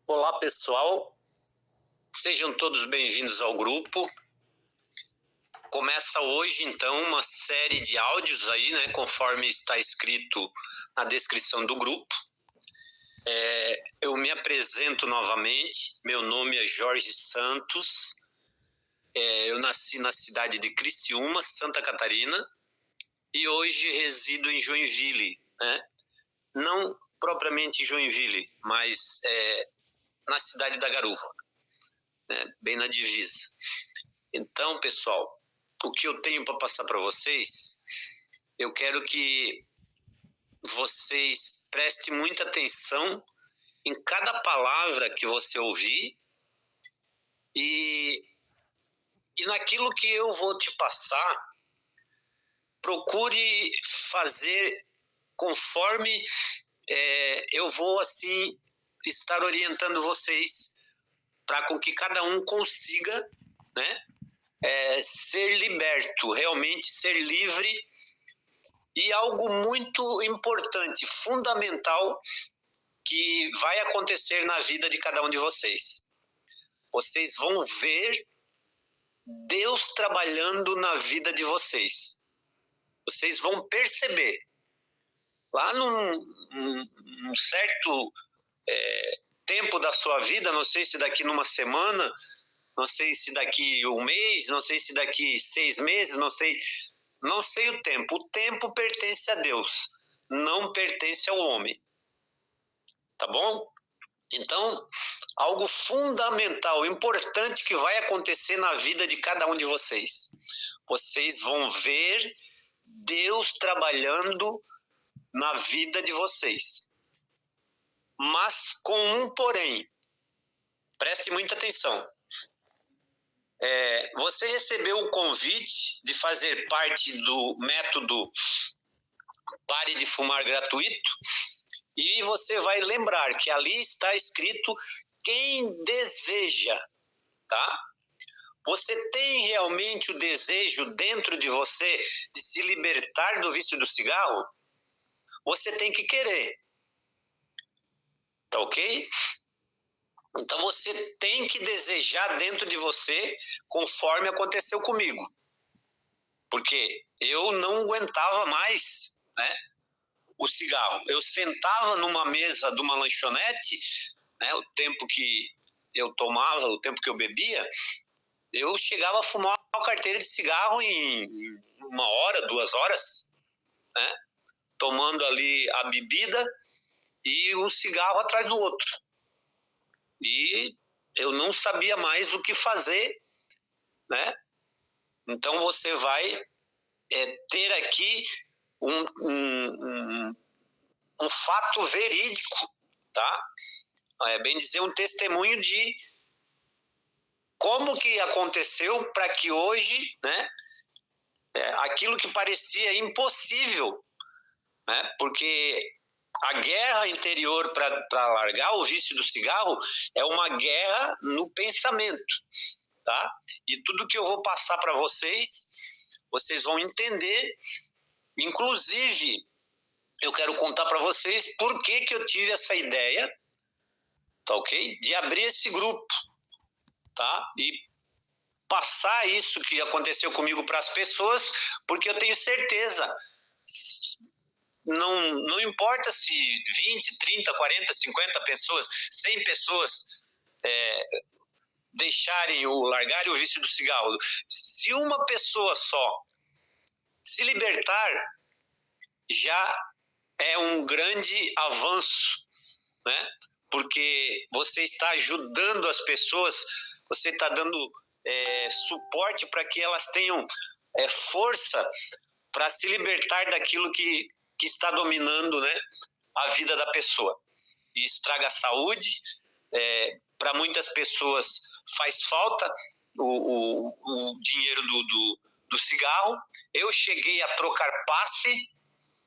Olá, pessoal. Sejam todos bem-vindos ao grupo. Começa hoje, então, uma série de áudios aí, né, conforme está escrito na descrição do grupo. Eu me apresento novamente. Meu nome é Jorge Santos. Eu nasci na cidade de Criciúma, Santa Catarina, e hoje resido em Joinville, né? Não propriamente em Joinville, mas na cidade da Garuva, né? Bem na divisa. Então, pessoal, o que eu tenho para passar para vocês, eu quero que vocês prestem muita atenção em cada palavra que você ouvir e naquilo que eu vou te passar, procure fazer conforme eu vou assim estar orientando vocês, para com que cada um consiga, né, ser liberto, realmente ser livre. E algo muito importante, fundamental, que vai acontecer na vida de cada um de vocês. Vocês vão ver Deus trabalhando na vida de vocês. Vocês vão perceber. Lá num certo tempo da sua vida, não sei se daqui numa semana, não sei se daqui um mês, não sei se daqui 6 meses, não sei o tempo. O tempo pertence a Deus, não pertence ao homem. Tá bom? Então, algo fundamental, importante que vai acontecer na vida de cada um de vocês. Vocês vão ver Deus trabalhando na vida de vocês. Mas com um porém. Preste muita atenção. Você recebeu o convite de fazer parte do método Pare de Fumar gratuito, e você vai lembrar que ali está escrito quem deseja, tá? Você tem realmente o desejo dentro de você de se libertar do vício do cigarro? Você tem que querer, tá ok? Então você tem que desejar dentro de você, conforme aconteceu comigo. Porque eu não aguentava mais, né, o cigarro. Eu sentava numa mesa de uma lanchonete, né, o tempo que eu tomava, o tempo que eu bebia, eu chegava a fumar uma carteira de cigarro em 1 hora, 2 horas, né, tomando ali a bebida e um cigarro atrás do outro. E eu não sabia mais o que fazer, né? Então você vai ter aqui um fato verídico, tá? Bem dizer, um testemunho de como que aconteceu para que hoje, né, aquilo que parecia impossível, né, porque a guerra interior para largar o vício do cigarro é uma guerra no pensamento, tá? E tudo que eu vou passar para vocês, vocês vão entender. Inclusive, eu quero contar para vocês por que eu tive essa ideia, tá ok? De abrir esse grupo, tá? E passar isso que aconteceu comigo para as pessoas, porque eu tenho certeza, não importa se 20, 30, 40, 50 pessoas, 100 pessoas largarem o vício do cigarro, se uma pessoa só se libertar, já é um grande avanço, né? Porque você está ajudando as pessoas, você está dando suporte para que elas tenham força para se libertar daquilo que está dominando, né, a vida da pessoa. E estraga a saúde. Para muitas pessoas faz falta o dinheiro do cigarro. Eu cheguei a trocar passe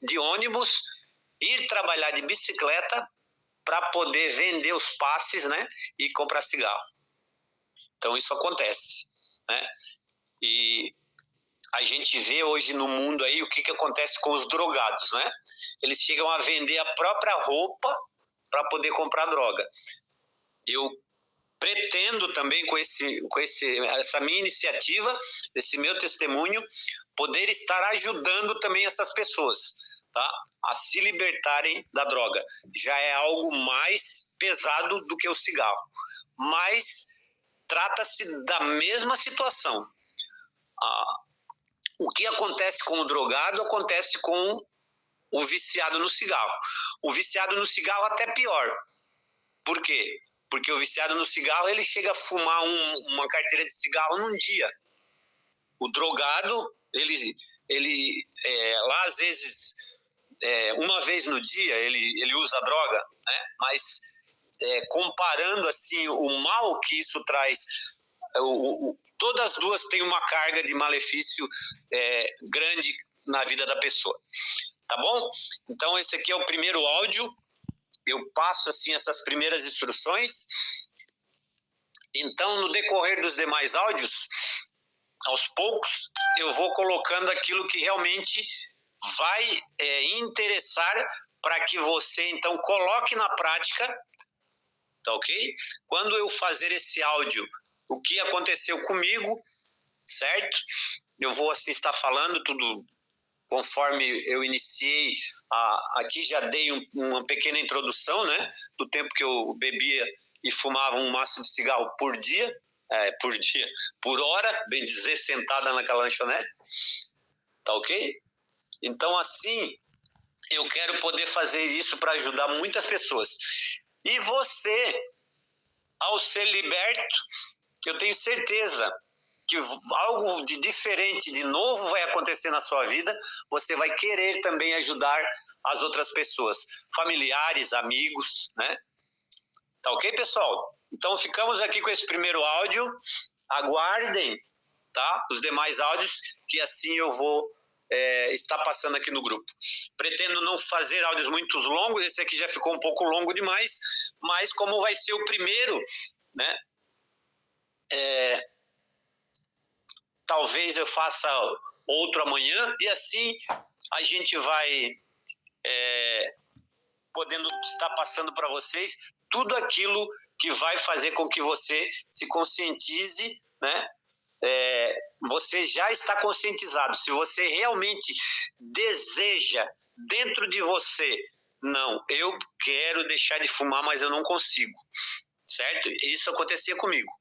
de ônibus, ir trabalhar de bicicleta para poder vender os passes, né, e comprar cigarro. Então isso acontece, né? E a gente vê hoje no mundo aí o que acontece com os drogados, né? Eles chegam a vender a própria roupa para poder comprar droga. eu pretendo também com essa minha iniciativa, esse meu testemunho, poder estar ajudando também essas pessoas, tá? A se libertarem da droga. Já é algo mais pesado do que o cigarro, mas trata-se da mesma situação. O que acontece com o drogado acontece com o viciado no cigarro. O viciado no cigarro até pior. Por quê? Porque o viciado no cigarro, ele chega a fumar uma carteira de cigarro num dia. O drogado, ele lá às vezes, uma vez no dia, ele usa droga, né? Mas comparando assim o mal que isso traz, todas as duas têm uma carga de malefício grande na vida da pessoa. Tá bom? Então esse aqui é o primeiro áudio. Eu passo assim essas primeiras instruções. Então, no decorrer dos demais áudios, aos poucos, eu vou colocando aquilo que realmente vai interessar para que você, então, coloque na prática, tá ok? Quando eu fazer esse áudio, o que aconteceu comigo, certo? Eu vou assim estar falando tudo conforme eu iniciei. Aqui já dei uma pequena introdução, né? Do tempo que eu bebia e fumava um maço de cigarro por dia, por hora, bem dizer, sentada naquela lanchonete, tá ok? Então, assim, eu quero poder fazer isso para ajudar muitas pessoas. E você, ao ser liberto, eu tenho certeza que algo de diferente, de novo vai acontecer na sua vida, você vai querer também ajudar as outras pessoas, familiares, amigos, né? Tá ok, pessoal? Então ficamos aqui com esse primeiro áudio, aguardem, tá? Os demais áudios, que assim eu vou estar passando aqui no grupo. Pretendo não fazer áudios muito longos, esse aqui já ficou um pouco longo demais, mas como vai ser o primeiro, né? Talvez eu faça outro amanhã, e assim a gente vai podendo estar passando para vocês tudo aquilo que vai fazer com que você se conscientize, né? Você já está conscientizado. Se você realmente deseja dentro de você, não, eu quero deixar de fumar, mas eu não consigo, certo? Isso acontecia comigo,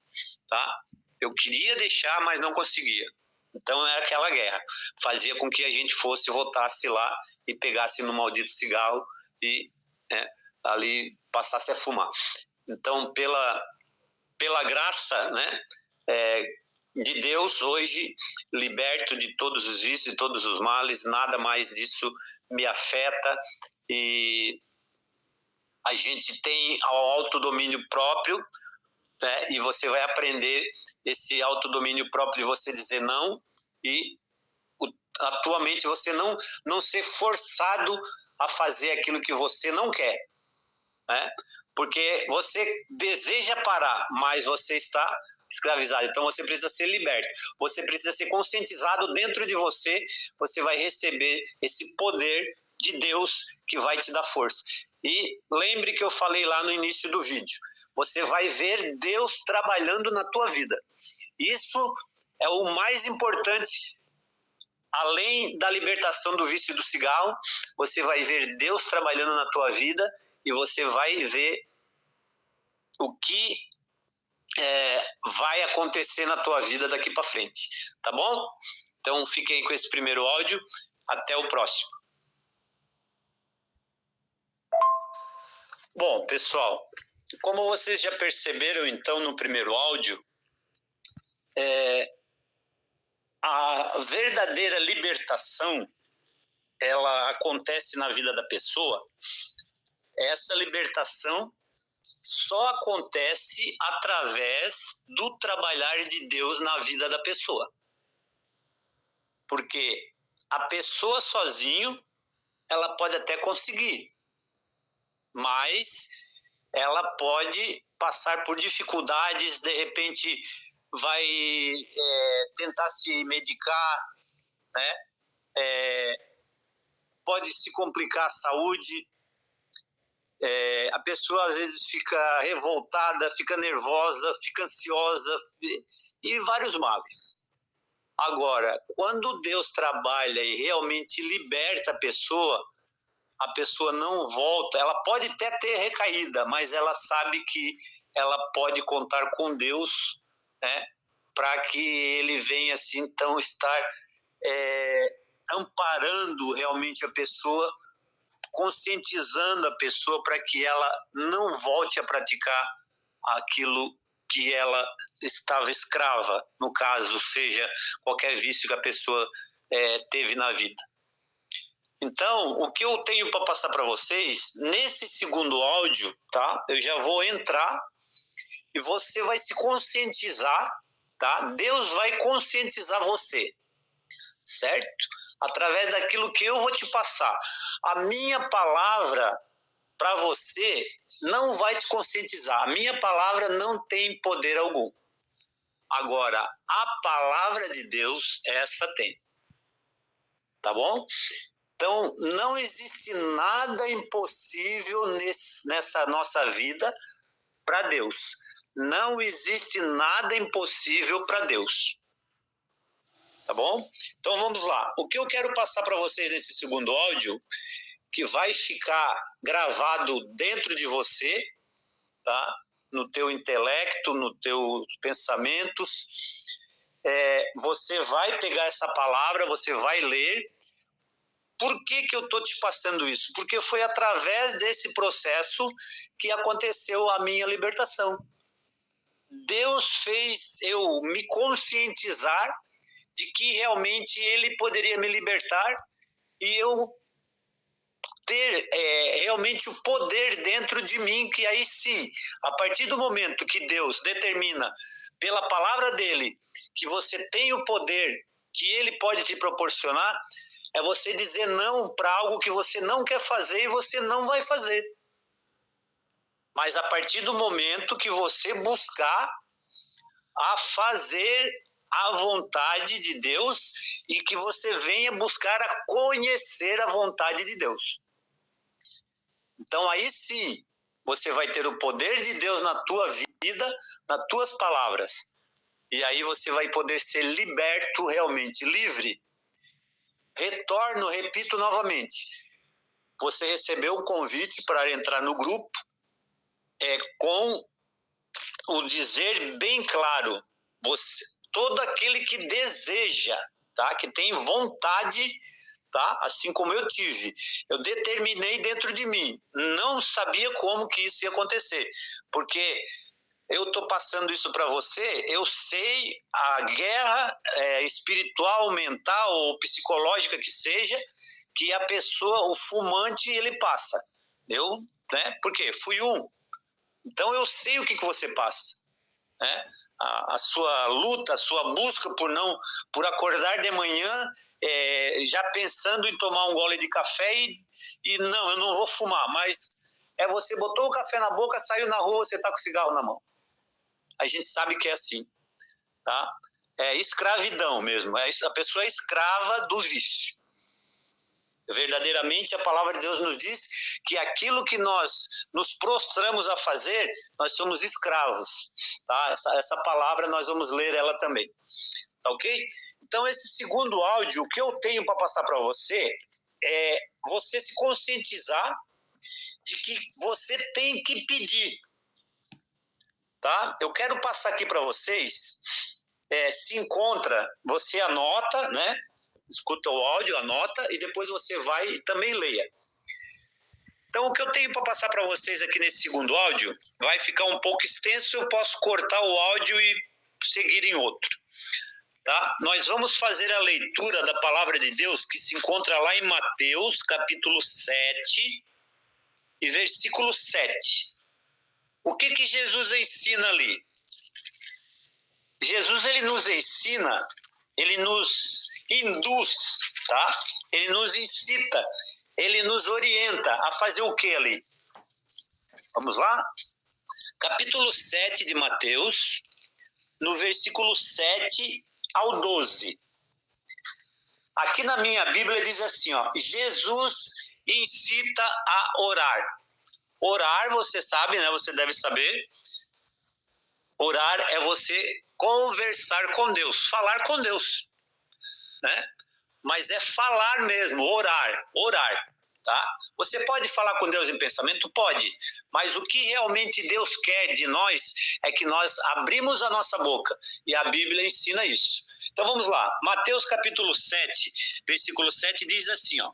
tá? Eu queria deixar, mas não conseguia. Então era aquela guerra. Fazia com que a gente voltasse lá e pegasse no maldito cigarro e ali passasse a fumar. Então, pela graça, né, de Deus, hoje, liberto de todos os vícios, de todos os males, nada mais disso me afeta, e a gente tem o autodomínio próprio, né, e você vai aprender esse autodomínio próprio de você dizer não, e atualmente você não ser forçado a fazer aquilo que você não quer, né? Porque você deseja parar, mas você está escravizado. Então você precisa ser liberto. Você precisa ser conscientizado dentro de você. Você vai receber esse poder de Deus que vai te dar força. E lembre que eu falei lá no início do vídeo. Você vai ver Deus trabalhando na tua vida. Isso é o mais importante. Além da libertação do vício do cigarro, você vai ver Deus trabalhando na tua vida, e você vai ver o que vai acontecer na tua vida daqui para frente, tá bom? Então fiquem com esse primeiro áudio, até o próximo. Bom, pessoal, como vocês já perceberam então no primeiro áudio, a verdadeira libertação, ela acontece na vida da pessoa. Essa libertação só acontece através do trabalhar de Deus na vida da pessoa. Porque a pessoa sozinho, ela pode até conseguir, mas ela pode passar por dificuldades, de repente vai tentar se medicar, né? Pode se complicar a saúde, A pessoa às vezes fica revoltada, fica nervosa, fica ansiosa e vários males. Agora, quando Deus trabalha e realmente liberta a pessoa não volta, ela pode até ter recaída, mas ela sabe que ela pode contar com Deus, né, para que Ele venha assim, então estar amparando realmente a pessoa, conscientizando a pessoa para que ela não volte a praticar aquilo que ela estava escrava, no caso, seja qualquer vício que a pessoa teve na vida. Então, o que eu tenho para passar para vocês, nesse segundo áudio, tá? Eu já vou entrar e você vai se conscientizar, tá? Deus vai conscientizar você, certo? Através daquilo que eu vou te passar. A minha palavra para você não vai te conscientizar. A minha palavra não tem poder algum. Agora, a palavra de Deus, essa tem. Tá bom? Então, não existe nada impossível nessa nossa vida para Deus. Não existe nada impossível para Deus. Tá bom? Então, vamos lá. O que eu quero passar para vocês nesse segundo áudio, que vai ficar gravado dentro de você, tá? No teu intelecto, nos teus pensamentos. Você vai pegar essa palavra, você vai ler. Por que eu estou te passando isso? Porque foi através desse processo que aconteceu a minha libertação. Deus fez eu me conscientizar de que realmente Ele poderia me libertar e eu ter realmente o poder dentro de mim, que aí sim, a partir do momento que Deus determina pela palavra dEle que você tem o poder que Ele pode te proporcionar, é você dizer não para algo que você não quer fazer e você não vai fazer. Mas a partir do momento que você buscar a fazer a vontade de Deus e que você venha buscar a conhecer a vontade de Deus. Então aí sim, você vai ter o poder de Deus na tua vida, nas tuas palavras. E aí você vai poder ser liberto, realmente livre. Repito novamente, você recebeu o convite para entrar no grupo com o dizer bem claro, todo aquele que deseja, tá? Que tem vontade, tá? Assim como eu tive, eu determinei dentro de mim, não sabia como que isso ia acontecer, porque eu estou passando isso para você, eu sei a guerra espiritual, mental ou psicológica que seja, que a pessoa, o fumante, ele passa. Por quê? Fui um. Então eu sei o que você passa, né? A sua luta, a sua busca por acordar de manhã já pensando em tomar um gole de café e não, eu não vou fumar, mas você botou o café na boca, saiu na rua, você está com o cigarro na mão. A gente sabe que é assim, tá? É escravidão mesmo, a pessoa é escrava do vício. Verdadeiramente a palavra de Deus nos diz que aquilo que nós nos prostramos a fazer, nós somos escravos, tá? Essa palavra nós vamos ler ela também, tá ok? Então esse segundo áudio, o que eu tenho para passar para você é você se conscientizar de que você tem que pedir, tá? Eu quero passar aqui para vocês, se encontra, você anota, né? Escuta o áudio, anota e depois você vai e também leia. Então, o que eu tenho para passar para vocês aqui nesse segundo áudio vai ficar um pouco extenso, eu posso cortar o áudio e seguir em outro. Tá? Nós vamos fazer a leitura da palavra de Deus que se encontra lá em Mateus, capítulo 7 e versículo 7. O que Jesus ensina ali? Jesus, ele nos ensina, ele nos induz, tá? Ele nos incita, ele nos orienta a fazer o que ali? Vamos lá? Capítulo 7 de Mateus, no versículo 7 ao 12. Aqui na minha Bíblia diz assim, ó, Jesus incita a orar. Orar, você sabe, né? Você deve saber. Orar é você conversar com Deus, falar com Deus, né? Mas é falar mesmo, orar, tá? Você pode falar com Deus em pensamento? Pode, mas o que realmente Deus quer de nós é que nós abrimos a nossa boca, e a Bíblia ensina isso. Então vamos lá, Mateus capítulo 7, versículo 7 diz assim, ó: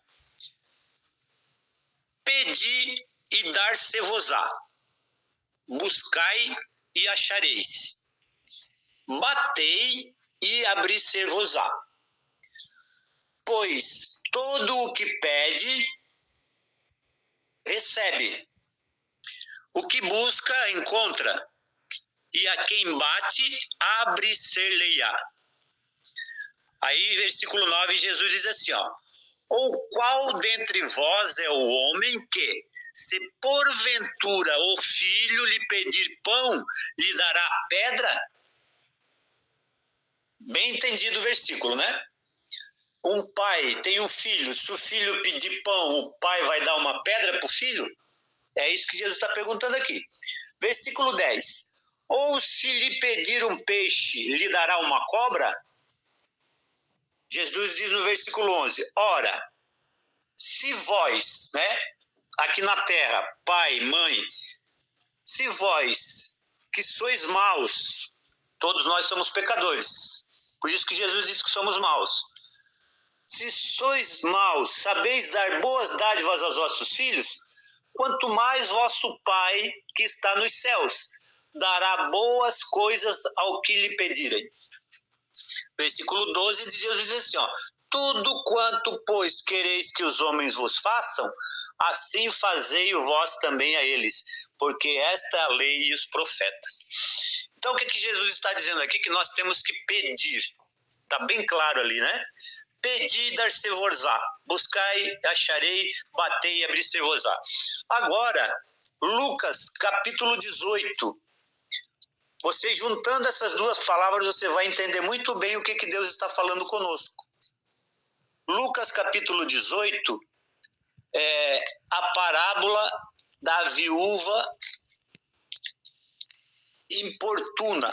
Pedi e dar-se-vos-á, buscai e achareis, batei e abrir-se-vos-á. Pois todo o que pede, recebe. O que busca, encontra. E a quem bate, abre-se-lhe-á. Aí, versículo 9, Jesus diz assim, ó: Ou qual dentre vós é o homem que, se porventura o filho lhe pedir pão, lhe dará pedra? Bem entendido o versículo, né? Um pai tem um filho, se o filho pedir pão, o pai vai dar uma pedra para o filho? É isso que Jesus está perguntando aqui. Versículo 10. Ou se lhe pedir um peixe, lhe dará uma cobra? Jesus diz no versículo 11, ora, se vós, né, aqui na terra, pai, mãe, se vós, que sois maus, todos nós somos pecadores, por isso que Jesus diz que somos maus. Se sois maus, sabeis dar boas dádivas aos vossos filhos, quanto mais vosso Pai, que está nos céus, dará boas coisas ao que lhe pedirem. Versículo 12 de Jesus diz assim, ó: Tudo quanto, pois, quereis que os homens vos façam, assim fazei vós também a eles, porque esta é a lei e os profetas. Então, o que Jesus está dizendo aqui? Que nós temos que pedir. Está bem claro ali, né? Pedi e dar-se-vos-á, buscai, acharei, batei e abrir-se-vos-á. Agora, Lucas capítulo 18. Você juntando essas duas palavras, você vai entender muito bem o que Deus está falando conosco. Lucas capítulo 18 é a parábola da viúva importuna.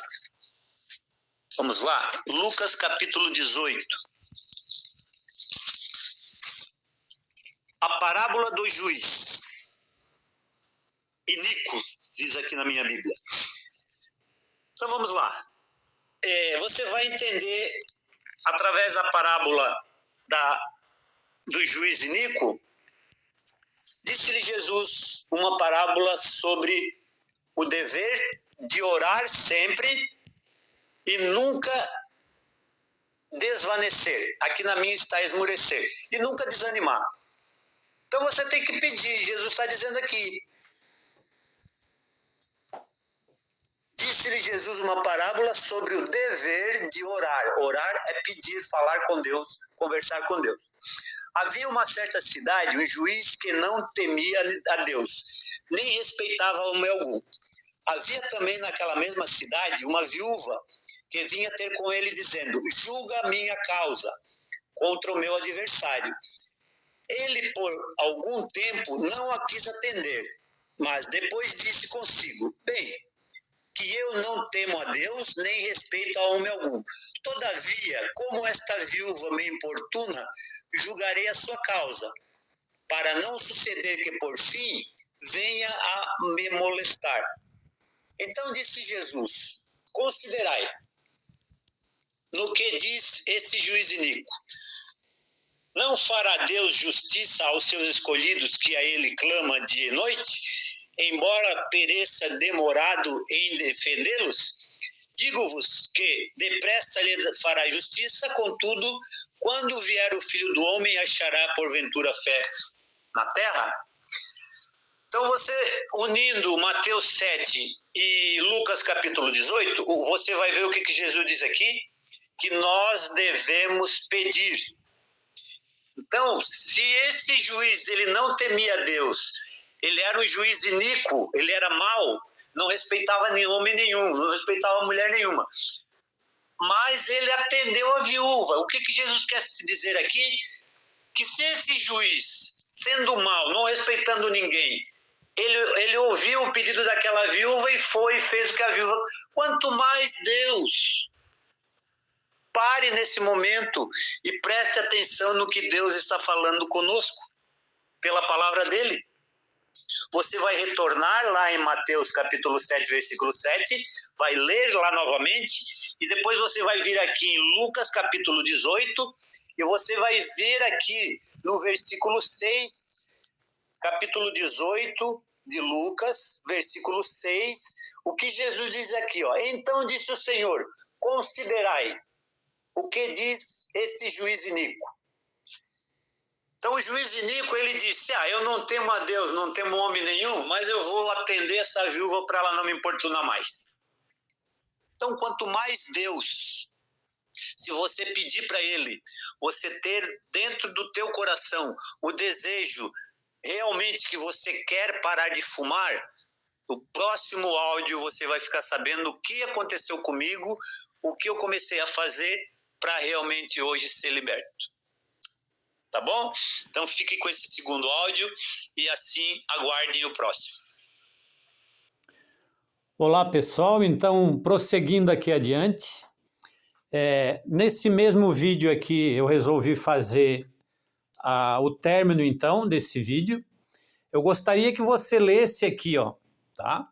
Vamos lá, Lucas capítulo 18. A parábola do juiz iníquo, diz aqui na minha Bíblia. Então vamos lá. Você vai entender através da parábola do juiz iníquo. Disse-lhe Jesus uma parábola sobre o dever de orar sempre e nunca desvanecer. Aqui na minha está esmurecer. E nunca desanimar. Então você tem que pedir. Jesus está dizendo aqui. Disse-lhe Jesus uma parábola sobre o dever de orar. Orar é pedir, falar com Deus, conversar com Deus. Havia uma certa cidade, um juiz que não temia a Deus, nem respeitava homem algum. Havia também naquela mesma cidade uma viúva que vinha ter com ele dizendo: julga a minha causa contra o meu adversário. Ele por algum tempo não a quis atender, mas depois disse consigo: bem, que eu não temo a Deus, nem respeito a homem algum. Todavia, como esta viúva me importuna, julgarei a sua causa, para não suceder que, por fim, venha a me molestar. Então disse Jesus: considerai no que diz esse juiz iníquo. Não fará Deus justiça aos seus escolhidos que a ele clama dia e noite, embora pereça demorado em defendê-los? Digo-vos que depressa lhe fará justiça, contudo, quando vier o Filho do Homem, achará porventura fé na terra? Então você, unindo Mateus 7 e Lucas capítulo 18, você vai ver o que Jesus diz aqui, que nós devemos pedir. Então, se esse juiz ele não temia Deus, ele era um juiz iníquo, ele era mau, não respeitava nem homem nenhum, não respeitava mulher nenhuma. Mas ele atendeu a viúva. O que Jesus quer se dizer aqui? Que se esse juiz, sendo mau, não respeitando ninguém, ele ouviu o pedido daquela viúva e foi e fez o que a viúva... Quanto mais Deus... Pare nesse momento e preste atenção no que Deus está falando conosco, pela palavra dele. Você vai retornar lá em Mateus capítulo 7, versículo 7, vai ler lá novamente, e depois você vai vir aqui em Lucas capítulo 18, e você vai ver aqui no versículo 6, capítulo 18 de Lucas, versículo 6, o que Jesus diz aqui, ó. Então disse o Senhor, considerai o que diz esse juiz iníquo. Então o juiz iníquo, ele disse, eu não temo a Deus, não temo homem nenhum, mas eu vou atender essa viúva para ela não me importunar mais. Então quanto mais Deus, se você pedir para ele, você ter dentro do teu coração o desejo realmente que você quer parar de fumar, no próximo áudio você vai ficar sabendo o que aconteceu comigo, o que eu comecei a fazer para realmente hoje ser liberto. Tá bom? Então fique com esse segundo áudio e assim aguardem o próximo. Olá pessoal, então prosseguindo aqui adiante, nesse mesmo vídeo aqui eu resolvi fazer o término então desse vídeo. Eu gostaria que você lesse aqui, ó, tá?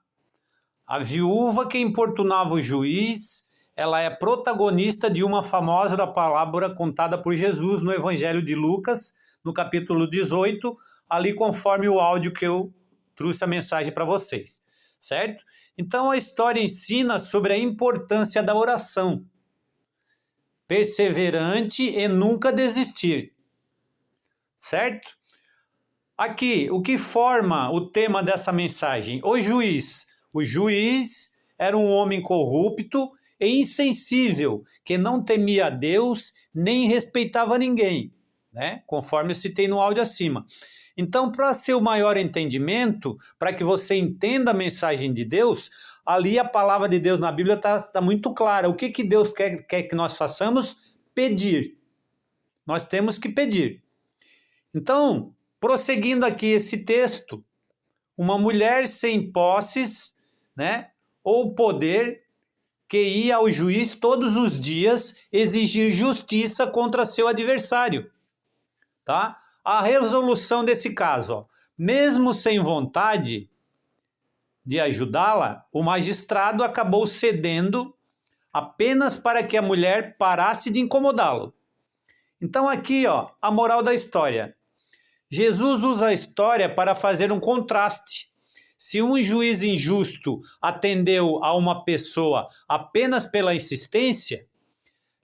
A viúva que importunava o juiz, ela é protagonista de uma famosa parábola contada por Jesus no Evangelho de Lucas, no capítulo 18, ali conforme o áudio que eu trouxe a mensagem para vocês, certo? Então a história ensina sobre a importância da oração, perseverante e nunca desistir, certo? Aqui, o que forma o tema dessa mensagem? O juiz. O juiz era um homem corrupto e insensível, que não temia a Deus nem respeitava ninguém, né? Conforme eu citei no áudio acima. Então, para ser o maior entendimento, para que você entenda a mensagem de Deus, ali a palavra de Deus na Bíblia está muito clara. O que Deus quer que nós façamos? Pedir. Nós temos que pedir. Então, prosseguindo aqui esse texto, uma mulher sem posses, né, ou poder, que ia ao juiz todos os dias exigir justiça contra seu adversário, tá? A resolução desse caso, ó, mesmo sem vontade de ajudá-la, o magistrado acabou cedendo apenas para que a mulher parasse de incomodá-lo. Então aqui, ó, a moral da história. Jesus usa a história para fazer um contraste. Se um juiz injusto atendeu a uma pessoa apenas pela insistência,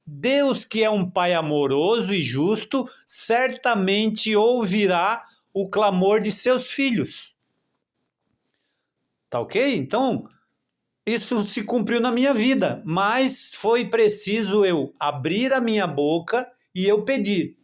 Deus, que é um Pai amoroso e justo, certamente ouvirá o clamor de seus filhos. Tá ok? Então, isso se cumpriu na minha vida, mas foi preciso eu abrir a minha boca e eu pedir.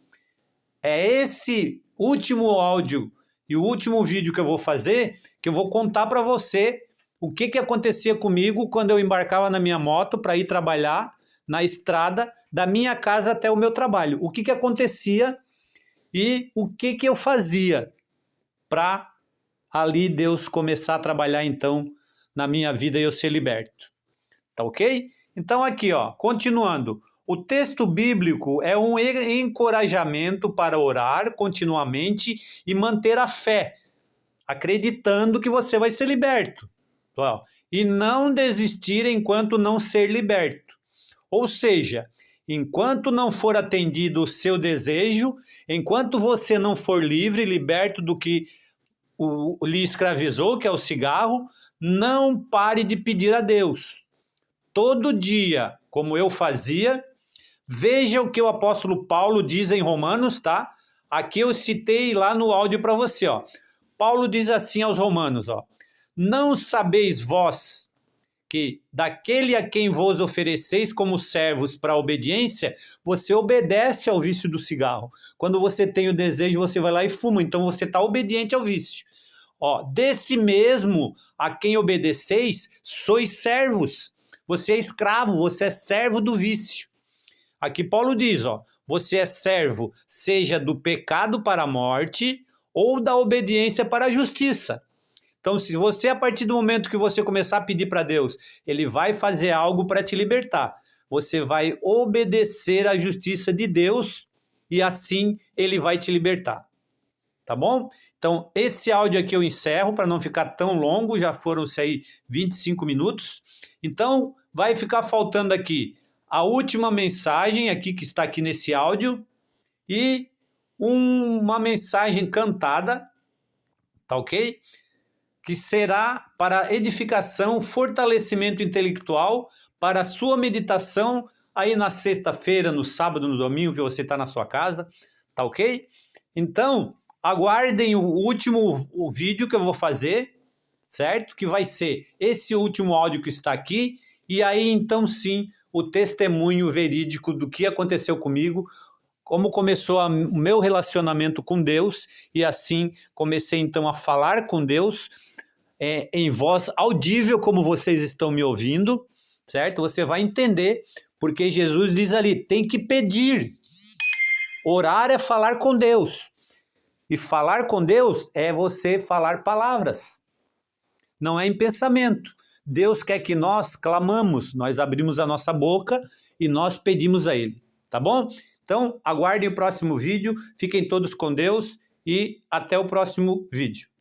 É esse último áudio e o último vídeo que eu vou fazer, que eu vou contar para você o que acontecia comigo quando eu embarcava na minha moto para ir trabalhar na estrada da minha casa até o meu trabalho. O que acontecia e o que eu fazia para ali Deus começar a trabalhar então na minha vida e eu ser liberto. Tá ok? Então aqui, ó, continuando. O texto bíblico é um encorajamento para orar continuamente e manter a fé, acreditando que você vai ser liberto. E não desistir enquanto não ser liberto. Ou seja, enquanto não for atendido o seu desejo, enquanto você não for livre, liberto do que lhe escravizou, que é o cigarro, não pare de pedir a Deus. Todo dia, como eu fazia, veja o que o apóstolo Paulo diz em Romanos, tá? Aqui eu citei lá no áudio para você, ó. Paulo diz assim aos Romanos, ó: não sabeis vós que daquele a quem vos ofereceis como servos para a obediência, você obedece ao vício do cigarro. Quando você tem o desejo, você vai lá e fuma, então você está obediente ao vício. Ó, desse mesmo a quem obedeceis, sois servos. Você é escravo, você é servo do vício. Aqui Paulo diz, ó, você é servo, seja do pecado para a morte ou da obediência para a justiça. Então, se você, a partir do momento que você começar a pedir para Deus, Ele vai fazer algo para te libertar. Você vai obedecer à justiça de Deus e assim Ele vai te libertar. Tá bom? Então, esse áudio aqui eu encerro para não ficar tão longo, já foram-se aí 25 minutos. Então, vai ficar faltando aqui a última mensagem aqui que está aqui nesse áudio e uma mensagem cantada, tá ok? Que será para edificação, fortalecimento intelectual, para a sua meditação aí na sexta-feira, no sábado, no domingo, que você está na sua casa, tá ok? Então, aguardem o último vídeo que eu vou fazer, certo? Que vai ser esse último áudio que está aqui, e aí então sim, o testemunho verídico do que aconteceu comigo, como começou o meu relacionamento com Deus, e assim comecei então a falar com Deus em voz audível, como vocês estão me ouvindo, certo? Você vai entender, porque Jesus diz ali, tem que pedir. Orar é falar com Deus. E falar com Deus é você falar palavras. Não é em pensamento. Deus quer que nós clamamos, nós abrimos a nossa boca e nós pedimos a Ele. Tá bom? Então, aguardem o próximo vídeo. Fiquem todos com Deus e até o próximo vídeo.